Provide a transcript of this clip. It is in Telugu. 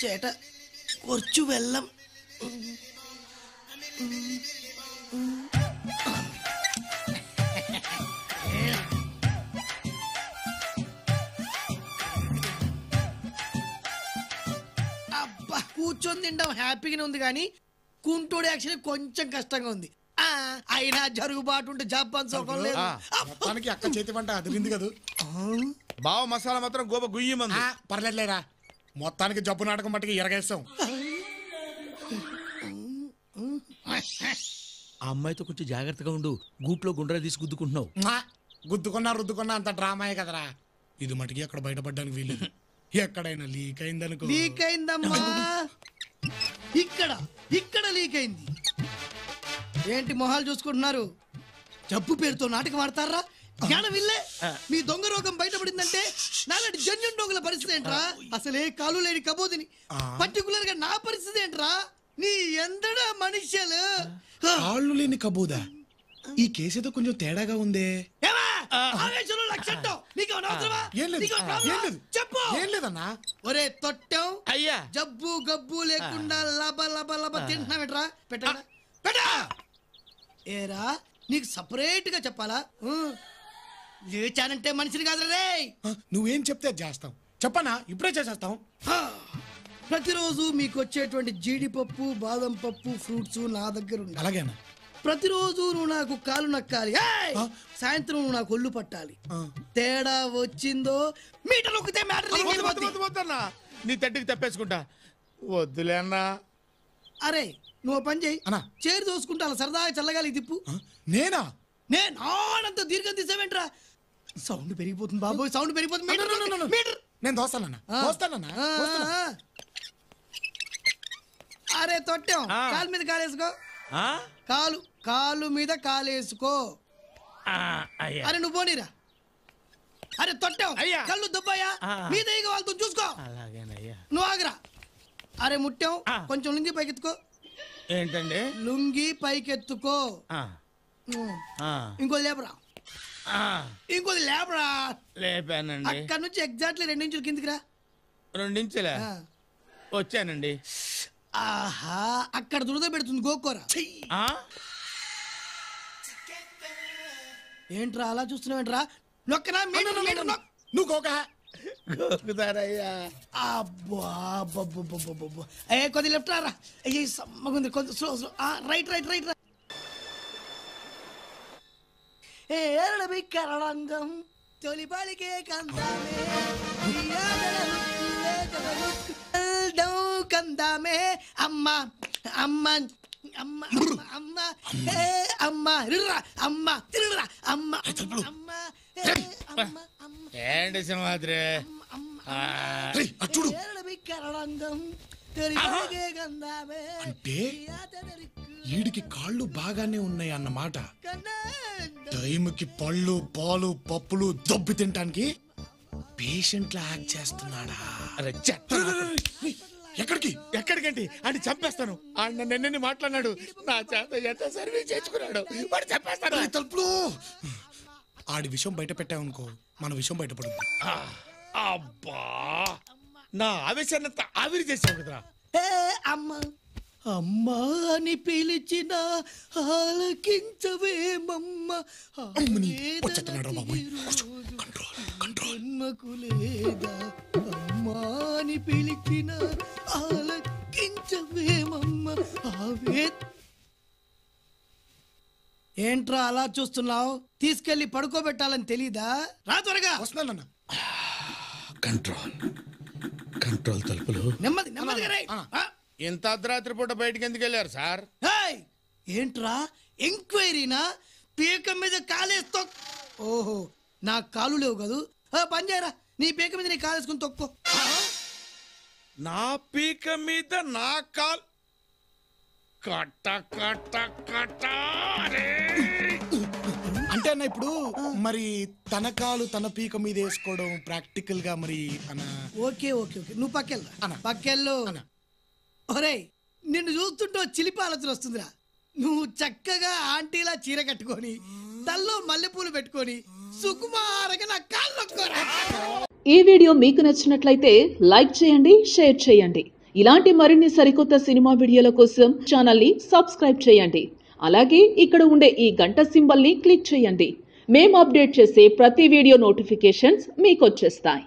ചേട്ട കുറച്ചു വെള്ളം. అబ్బా కూర్చొని తింటాం హ్యాపీగానే ఉంది కానీ కుంటోడు యాక్చువల్లీ కొంచెం కష్టంగా ఉంది. అయినా జరుగుబాటు ఉంటే జపాన్ సోకం లేదు. అక్క చేతి వంట అదిరింది కదా. బావ మసాలా మాత్రం గోప గుయ్యమంది. పర్లేదులేరా, మొత్తానికి జబ్బు నాటకం మట్టుకి ఎరగేస్తాం. ఆ అమ్మాయితో కొంచెం జాగ్రత్తగా ఉండు, గూట్లో గుండ్రా తీసి గుద్దుకుంటున్నావు. గుద్దుకున్నా రుద్దుకున్నా అంత డ్రామాయే కదరా. ఇది మటుకి అక్కడ బయటపడ్డానికి వీలేదు. ఎక్కడైనా లీక్ అయిందనుకో. లీక్ అయిందమ్మా, ఇక్కడ లీక్ అయింది. ఏంటి మొహాలు చూసుకుంటున్నారు? జబ్బు పేరుతో నాటకం ఆడతారా? జ్ఞానం ఇల్లే. మీ దొంగ రోగం బయటపడిందంటే నాలాంటి జన్యున్ దొంగల పరిస్థితి ఏంట్రా? అసలే కాలు లేని కబోదిని, పర్టికులర్ గా నా పరిస్థితి ఏంట్రా? నీ ఎందడా మనుష్యులు. కాళ్ళు లేని కబోదా? ఈ కేసేదో కొంచెం తేడాగా ఉందే. చెప్పు. ఏం లేదన్నా. ఒరే తొట్టం, అయ్యా జబ్బు గబ్బు లేకుండా లబ లబ లబ తింటున్నావేట్రా? పెట్టా. ఏరా నీకు సపరేట్ గా చెప్పాలా? లేచానంటే మనిషిని కాదు రే. నువ్వేం చెప్తే చేస్తాం. చెప్పనా? ఇప్పుడే చేసేస్తాం. ప్రతిరోజు మీకు వచ్చేటువంటి జీడిపప్పు, బాదం పప్పు, ఫ్రూట్స్ నా దగ్గర ఉన్నాయి. అలాగేనా? ప్రతిరోజు నువ్వు నాకు కాలు నక్కాలి, సాయంత్రం నువ్వు నాకు ఒళ్ళు పట్టాలి. తేడా వచ్చిందో మీటర్ నొక్కితే మ్యాటర్. నీ తట్టికి తప్పేసుకుంటా. వద్దులే అన్నా. అరే నువ్వు పని చేయి, చేరు దోసుకుంటా సరదాగా చల్లగాలి తిప్పు. నేనా? నేను ఆనంత దీర్ఘం తీసావేంట్రా? సౌండ్ పెరిగిపోతుంది బాబోయ్, సౌండ్ పెరిగిపోతుంది. నేను దోస్తానన్నా. అరే తొట్టాం, కాలు మీద కాలేసుకో. కాలు మీద కాలేసుకో. అరే నువ్వు పోనీరా. అరే తొట్టాం, కళ్ళు దుబ్బాయా మీద వాళ్ళతో చూసుకో. నువ్వు ఆగరా. అరే ముట్టాం, కొంచెం లుంగి పైకెత్తుకో. ఏంటండి? లుంగి పైకెత్తుకో. ఇంకోది లేపరా. ఇంకోది లేపరా. లేపానండి. అక్కడ నుంచి ఎగ్జాక్ట్లీ 2 ఇంచులు కిందికి రా. 2 ఇంచులా? వచ్చానండి. ఆహా, అక్కడ దురద పెడుతుంది, గోకోరా. ఏంట్రా అలా చూస్తున్నావేంట్రా? నొక్కనా? నువ్వు గోక. గోకుతారయ్యా. అబ్బా ఏ కొద్ది లెఫ్ట్ రా. అయ్యి సమ్మగుంది, కొద్ది స్లో. రైట్. ఏరడబిక్కరళంగం తొలి బాలికే కందామే కందామే అమ్మ అమ్మ అమ్మ అమ్మ అమ్మ అమ్మ తిరురా అమ్మ అమ్మ ఏంటి సింహాద్రి? అంటే వీడికి కాళ్ళు బాగానే ఉన్నాయి అన్నమాట. టైంకి పళ్ళు, పాలు, పప్పులు దొబ్బి తినటానికి పేషెంట్ లా యాక్ట్ చేస్తున్నాడా? ఎక్కడికంటే అని చంపేస్తాను. ఆయన నిన్నని మాట్లాడినాడు, నా చేత ఎంత సర్వీస్ చేసుకున్నాడు, వాడు చంపేస్తాను. తలుపులు ఆడి విషయం బయట పెట్టావనుకో, మన విషయం బయటపడుద్ది. అబ్బా, నా ఆవేశాన్ని ఆవిరి చేసావు కదరా. అమ్మ అమ్మా అని పిలిచిన ఆలకించవేమమ్మ. లేదా అమ్మా అని పిలిచిన ఆలకించవేమమ్మ. ఏంట్రా అలా చూస్తున్నావు? తీసుకెళ్లి పడుకోబెట్టాలని తెలీదా? రా త్వరగా. వస్తున్నానన్నా. కంట్రోల్ తలుపులు నెమ్మదిగా. ఇంత అర్ధరాత్రి పూట బయటికి ఎందుకు వెళ్ళారు సార్? ఏంట్రా ఎంక్వైరీనా? పీక మీద కాలేస్తో. ఓహో, నా కాలు లేవు కదూ. పని చేయరా, నీ పీక మీద నీ కాలేసుకుని తొక్కో. నా పీక మీద నా కాలు కట్ట. అంటే అన్న ఇప్పుడు మరి తన కాలు తన పీక మీద వేసుకోవడం ప్రాక్టికల్ గా మరి అన్న. ఓకే నువ్వు పక్కెళ్ళు. ఒరే నిన్ను చూస్తుంటే చిలిపి ఆలోచన వస్తుందిరా. నువ్వు చక్కగా ఆంటీలా చీర కట్టుకొని తల్లో మల్లెపూలు పెట్టుకొని సుకుమారగా నా కాళ్ళు నొక్కోరా. ఈ వీడియో మీకు నచ్చినట్లయితే లైక్ చేయండి, షేర్ చేయండి. ఇలాంటి మరిన్ని సరికొత్త సినిమా వీడియోల కోసం ఛానల్ని సబ్స్క్రైబ్ చేయండి. అలాగే ఇక్కడ ఉండే ఈ గంట సింబల్ని క్లిక్ చేయండి. మేము అప్డేట్ చేసే ప్రతి వీడియో నోటిఫికేషన్స్ మీకు వచ్చేస్తాయి.